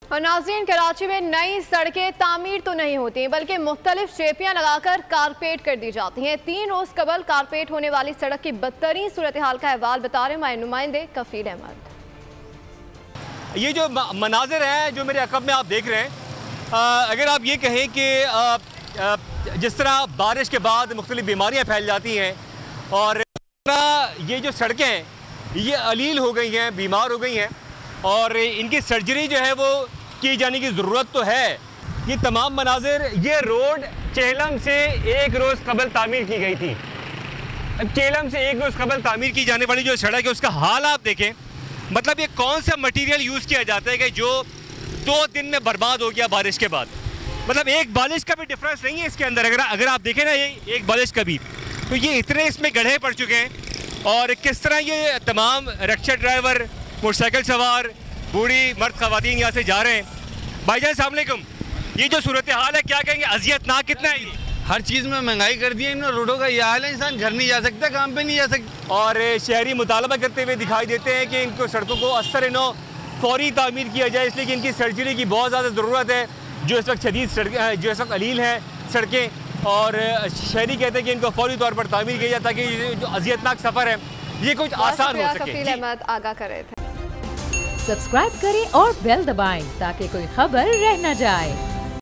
और नाज़रीन, कराची में नई सड़कें तामीर तो नहीं होती बल्कि मुख्तलिफ शेपियाँ लगाकर कारपेट कर दी जाती हैं। 3 रोज़ कबल कारपेट होने वाली सड़क की बदतरीन सूरत हाल का अहवाल बता रहे हमारे नुमाइंदे कफील अहमद। ये जो मनाजिर हैं जो मेरे अकब में आप देख रहे हैं, अगर आप ये कहें कि जिस तरह बारिश के बाद मुख्तलिफ बीमारियाँ फैल जाती हैं और ये जो सड़कें हैं ये अलील हो गई हैं, बीमार हो गई हैं और इनकी सर्जरी जो है वो की जाने की ज़रूरत तो है। ये तमाम मनाजिर, ये रोड चेहलम से 1 रोज़ कबल तामीर की गई थी। अब चेहलम से 1 रोज़ कबल तामीर की जाने वाली जो सड़क है उसका हाल आप देखें। मतलब ये कौन सा मटीरियल यूज़ किया जाता है कि जो 2 दिन में बर्बाद हो गया बारिश के बाद। मतलब एक बालिश का भी डिफरेंस नहीं है इसके अंदर। अगर आप देखें ना, ये एक बालिश का भी, तो ये इतने इसमें गड्ढे पड़ चुके हैं और किस तरह ये तमाम रिक्शा ड्राइवर, मोटरसाइकिल सवार, बूढ़ी मर्द ख़वातीन यहाँ से जा रहे हैं। भाईजान अस्सलाम वालेकुम, ये जो सूरत हाल है क्या कहेंगे, अजियतनाक कितना है? हर चीज़ में महंगाई कर दी है इन रोडों का। यह हाल है, इंसान घर नहीं जा सकता, काम पे नहीं जा सकता। और शहरी मुतालबा करते हुए दिखाई देते हैं कि इनको सड़कों को असर नो फौरी तामीर किया जाए, इसलिए कि इनकी सर्जरी की बहुत ज़्यादा ज़रूरत है। जो इस वक्त शदीद सड़कें, जो इस वक्त अलील हैं सड़कें, और शहरी कहते हैं कि इनको फौरी तौर पर तामीर किया जाए ताकि जो अजियतनाक सफ़र है ये कुछ आसान हो सके। कफील अहमद आगाह कर रहे थे। सब्सक्राइब करें और बेल दबाएं ताकि कोई खबर रह न जाए।